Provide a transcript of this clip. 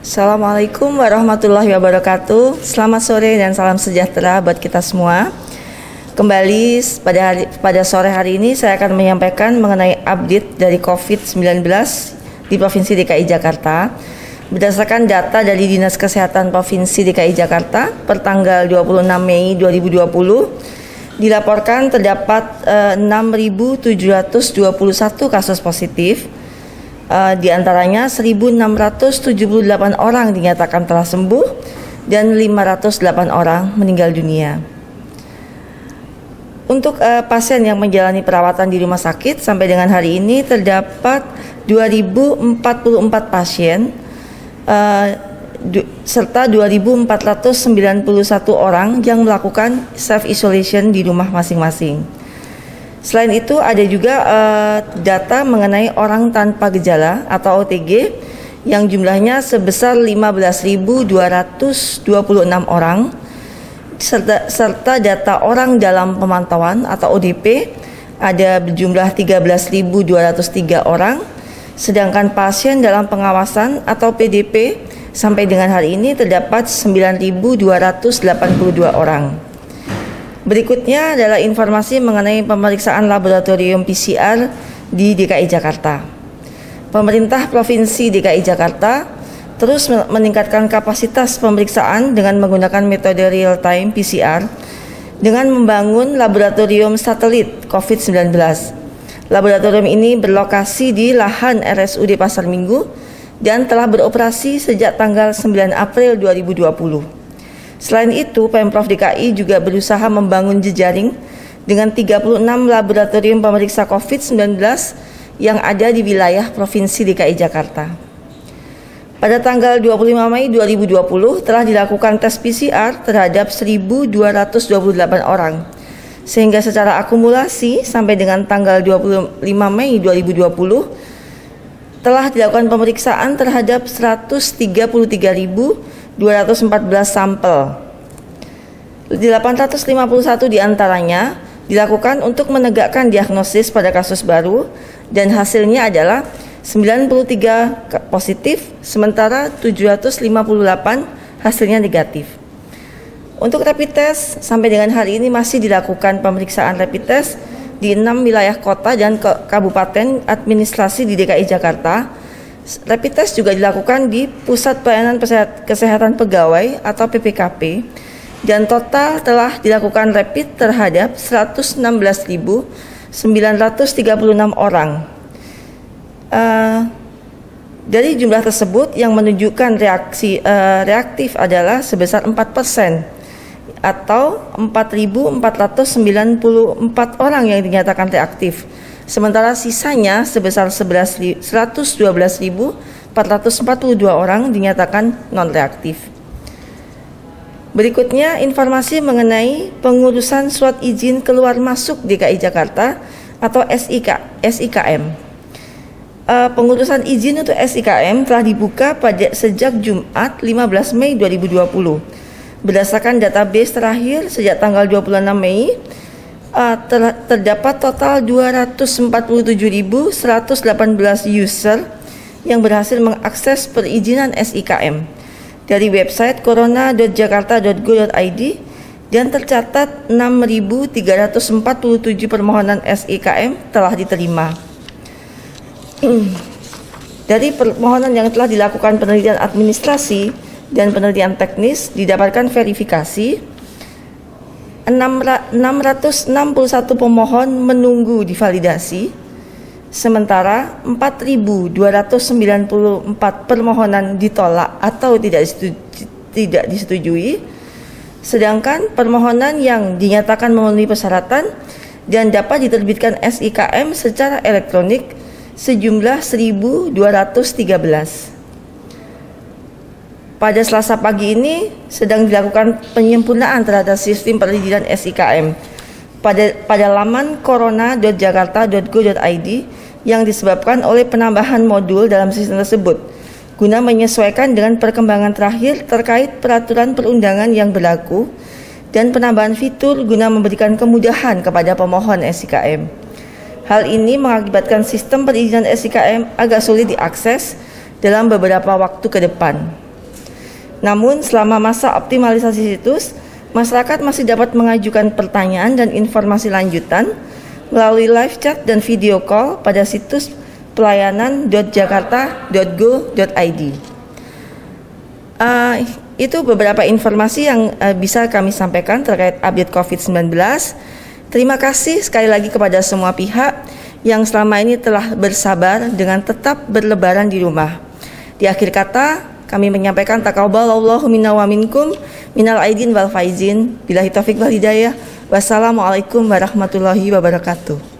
Assalamualaikum warahmatullahi wabarakatuh. Selamat sore dan salam sejahtera buat kita semua. Kembali pada sore hari ini saya akan menyampaikan mengenai update dari COVID-19 di Provinsi DKI Jakarta. Berdasarkan data dari Dinas Kesehatan Provinsi DKI Jakarta per tanggal 26 Mei 2020 dilaporkan terdapat 6.721 kasus positif. Di antaranya 1.678 orang dinyatakan telah sembuh dan 508 orang meninggal dunia. Untuk pasien yang menjalani perawatan di rumah sakit sampai dengan hari ini terdapat 2.044 pasien serta 2.491 orang yang melakukan self isolation di rumah masing-masing. Selain itu ada juga data mengenai orang tanpa gejala atau OTG yang jumlahnya sebesar 15.226 orang serta data orang dalam pemantauan atau ODP ada berjumlah 13.203 orang, sedangkan pasien dalam pengawasan atau PDP sampai dengan hari ini terdapat 9.282 orang. Berikutnya adalah informasi mengenai pemeriksaan laboratorium PCR di DKI Jakarta. Pemerintah Provinsi DKI Jakarta terus meningkatkan kapasitas pemeriksaan dengan menggunakan metode real-time PCR dengan membangun laboratorium satelit COVID-19. Laboratorium ini berlokasi di lahan RSUD Pasar Minggu dan telah beroperasi sejak tanggal 9 April 2020. Selain itu, Pemprov DKI juga berusaha membangun jejaring dengan 36 laboratorium pemeriksa COVID-19 yang ada di wilayah Provinsi DKI Jakarta. Pada tanggal 25 Mei 2020 telah dilakukan tes PCR terhadap 1.228 orang, sehingga secara akumulasi sampai dengan tanggal 25 Mei 2020 telah dilakukan pemeriksaan terhadap 133.214 sampel. 851 diantaranya dilakukan untuk menegakkan diagnosis pada kasus baru dan hasilnya adalah 93 positif, sementara 758 hasilnya negatif. Untuk rapid test, sampai dengan hari ini masih dilakukan pemeriksaan rapid test di 6 wilayah kota dan kabupaten administrasi di DKI Jakarta. Rapid test juga dilakukan di Pusat Pelayanan Kesehatan Pegawai atau PPKP dan total telah dilakukan rapid terhadap 116.936 orang. Dari jumlah tersebut yang menunjukkan reaktif adalah sebesar 4% atau 4.494 orang yang dinyatakan reaktif. Sementara sisanya sebesar 112.442 orang dinyatakan non-reaktif. Berikutnya informasi mengenai pengurusan surat izin keluar masuk DKI Jakarta atau SIKM. Pengurusan izin untuk SIKM telah dibuka sejak Jumat 15 Mei 2020. Berdasarkan database terakhir sejak tanggal 26 Mei, terdapat total 247.118 user yang berhasil mengakses perizinan SIKM dari website corona.jakarta.go.id dan tercatat 6.347 permohonan SIKM telah diterima. Dari permohonan yang telah dilakukan penelitian administrasi dan penelitian teknis didapatkan verifikasi 661 pemohon menunggu divalidasi, sementara 4.294 permohonan ditolak atau tidak disetujui, sedangkan permohonan yang dinyatakan memenuhi persyaratan dan dapat diterbitkan SIKM secara elektronik sejumlah 1.213. Pada Selasa pagi ini sedang dilakukan penyempurnaan terhadap sistem perizinan SIKM pada laman corona.jakarta.go.id yang disebabkan oleh penambahan modul dalam sistem tersebut guna menyesuaikan dengan perkembangan terakhir terkait peraturan perundangan yang berlaku dan penambahan fitur guna memberikan kemudahan kepada pemohon SIKM. Hal ini mengakibatkan sistem perizinan SIKM agak sulit diakses dalam beberapa waktu ke depan. Namun selama masa optimalisasi situs, masyarakat masih dapat mengajukan pertanyaan dan informasi lanjutan melalui live chat dan video call pada situs pelayanan.jakarta.go.id. Itu beberapa informasi yang bisa kami sampaikan terkait update COVID-19. Terima kasih sekali lagi kepada semua pihak yang selama ini telah bersabar dengan tetap berlebaran di rumah. Di akhir kata, kami menyampaikan taqabbalallahu minna wa minkum minal aidin wal faizin. Billahi taufiq wal hidayah. Wassalamualaikum warahmatullahi wabarakatuh.